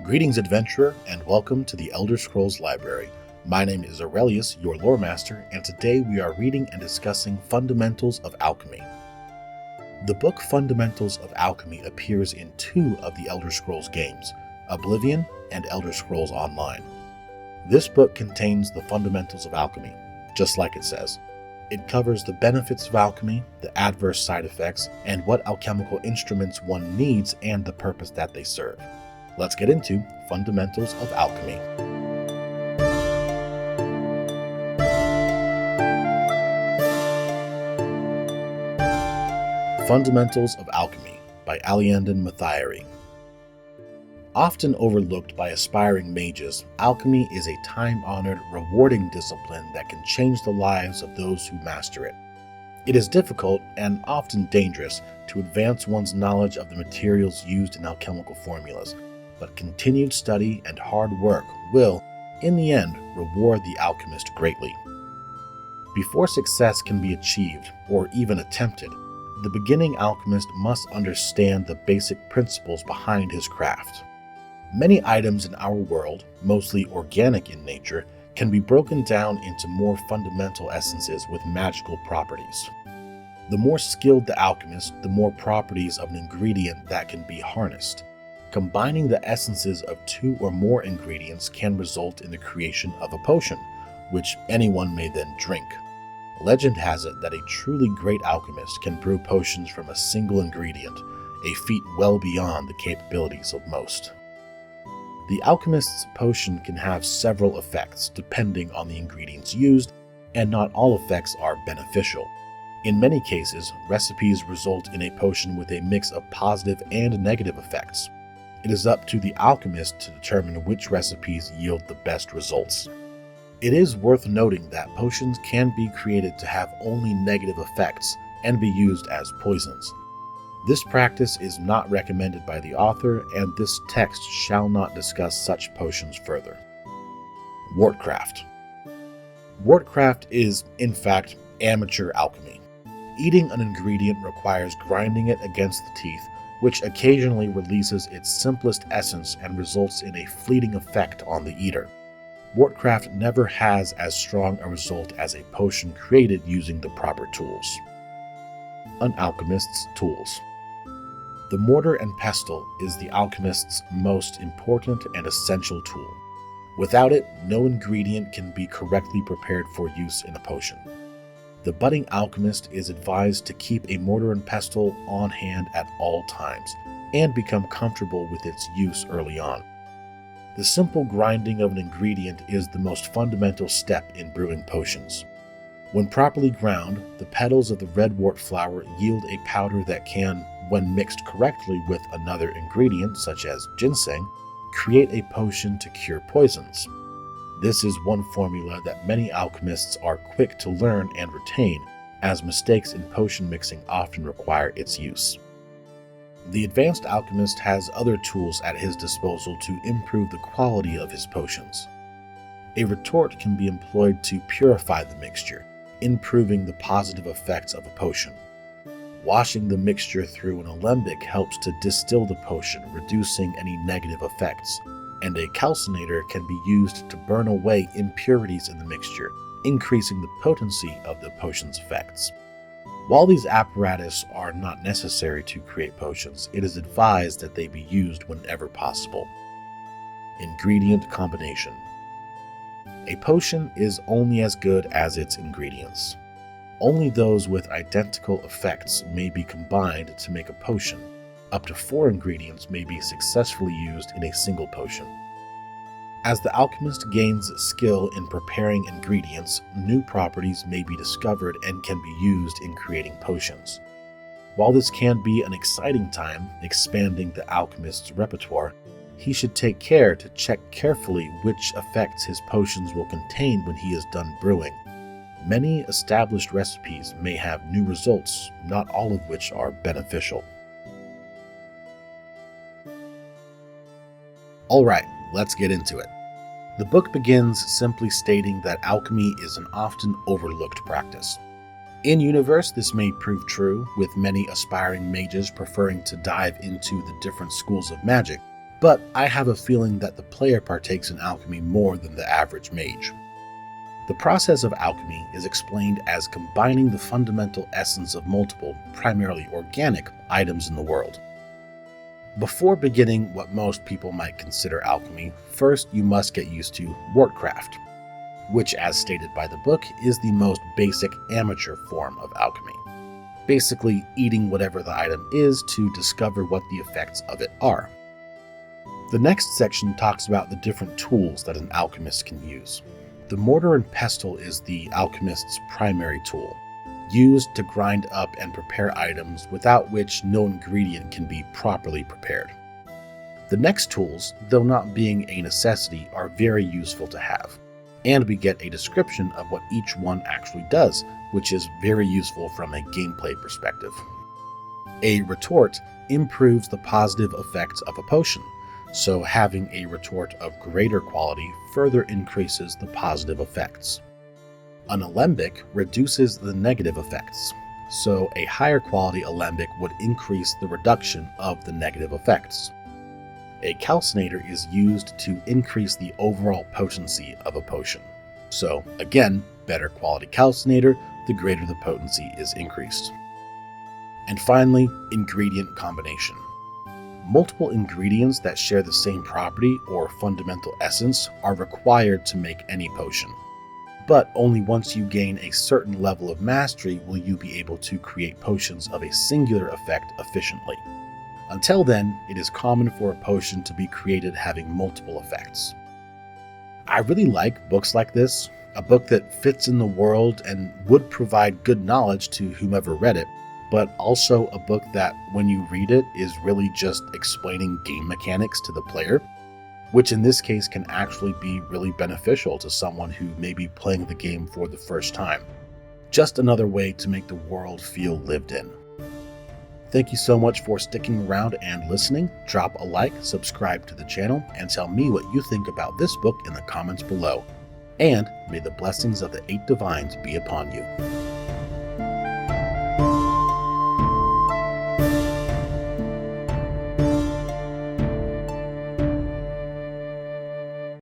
Greetings, adventurer, and welcome to the Elder Scrolls Library. My name is Aurelius, your lore master, and today we are reading and discussing Fundamentals of Alchemy. The book Fundamentals of Alchemy appears in two of the Elder Scrolls games, Oblivion and Elder Scrolls Online. This book contains the fundamentals of alchemy, just like it says. It covers the benefits of alchemy, the adverse side effects, and what alchemical instruments one needs and the purpose that they serve. Let's get into Fundamentals of Alchemy. Fundamentals of Alchemy by Aliandan Mathiari. Often overlooked by aspiring mages, alchemy is a time-honored, rewarding discipline that can change the lives of those who master it. It is difficult and often dangerous to advance one's knowledge of the materials used in alchemical formulas, but continued study and hard work will, in the end, reward the alchemist greatly. Before success can be achieved, or even attempted, the beginning alchemist must understand the basic principles behind his craft. Many items in our world, mostly organic in nature, can be broken down into more fundamental essences with magical properties. The more skilled the alchemist, the more properties of an ingredient that can be harnessed. Combining the essences of two or more ingredients can result in the creation of a potion, which anyone may then drink. Legend has it that a truly great alchemist can brew potions from a single ingredient, a feat well beyond the capabilities of most. The alchemist's potion can have several effects depending on the ingredients used, and not all effects are beneficial. In many cases, recipes result in a potion with a mix of positive and negative effects. It is up to the alchemist to determine which recipes yield the best results. It is worth noting that potions can be created to have only negative effects and be used as poisons. This practice is not recommended by the author, and this text shall not discuss such potions further. Wortcraft. Wortcraft is, in fact, amateur alchemy. Eating an ingredient requires grinding it against the teeth, which occasionally releases its simplest essence and results in a fleeting effect on the eater. Wortcraft never has as strong a result as a potion created using the proper tools. An alchemist's tools. The mortar and pestle is the alchemist's most important and essential tool. Without it, no ingredient can be correctly prepared for use in a potion. The budding alchemist is advised to keep a mortar and pestle on hand at all times, and become comfortable with its use early on. The simple grinding of an ingredient is the most fundamental step in brewing potions. When properly ground, the petals of the redwort flower yield a powder that can, when mixed correctly with another ingredient such as ginseng, create a potion to cure poisons. This is one formula that many alchemists are quick to learn and retain, as mistakes in potion mixing often require its use. The advanced alchemist has other tools at his disposal to improve the quality of his potions. A retort can be employed to purify the mixture, improving the positive effects of a potion. Washing the mixture through an alembic helps to distill the potion, reducing any negative effects, and a calcinator can be used to burn away impurities in the mixture, increasing the potency of the potion's effects. While these apparatus are not necessary to create potions, it is advised that they be used whenever possible. Ingredient combination. A potion is only as good as its ingredients. Only those with identical effects may be combined to make a potion. Up to 4 ingredients may be successfully used in a single potion. As the alchemist gains skill in preparing ingredients, new properties may be discovered and can be used in creating potions. While this can be an exciting time, expanding the alchemist's repertoire, he should take care to check carefully which effects his potions will contain when he is done brewing. Many established recipes may have new results, not all of which are beneficial. Alright, let's get into it. The book begins simply stating that alchemy is an often overlooked practice. In-universe, this may prove true, with many aspiring mages preferring to dive into the different schools of magic, but I have a feeling that the player partakes in alchemy more than the average mage. The process of alchemy is explained as combining the fundamental essence of multiple, primarily organic, items in the world. Before beginning what most people might consider alchemy, first you must get used to wardcraft, which, as stated by the book, is the most basic amateur form of alchemy. Basically, eating whatever the item is to discover what the effects of it are. The next section talks about the different tools that an alchemist can use. The mortar and pestle is the alchemist's primary tool, used to grind up and prepare items without which no ingredient can be properly prepared. The next tools, though not being a necessity, are very useful to have, and we get a description of what each one actually does, which is very useful from a gameplay perspective. A retort improves the positive effects of a potion, so having a retort of greater quality further increases the positive effects. An alembic reduces the negative effects, so a higher quality alembic would increase the reduction of the negative effects. A calcinator is used to increase the overall potency of a potion, so again, better quality calcinator, the greater the potency is increased. And finally, ingredient combination. Multiple ingredients that share the same property or fundamental essence are required to make any potion. But only once you gain a certain level of mastery will you be able to create potions of a singular effect efficiently. Until then, it is common for a potion to be created having multiple effects. I really like books like this, a book that fits in the world and would provide good knowledge to whomever read it, but also a book that, when you read it, is really just explaining game mechanics to the player, which in this case can actually be really beneficial to someone who may be playing the game for the first time. Just another way to make the world feel lived in. Thank you so much for sticking around and listening. Drop a like, subscribe to the channel, and tell me what you think about this book in the comments below. And may the blessings of the 8 Divines be upon you.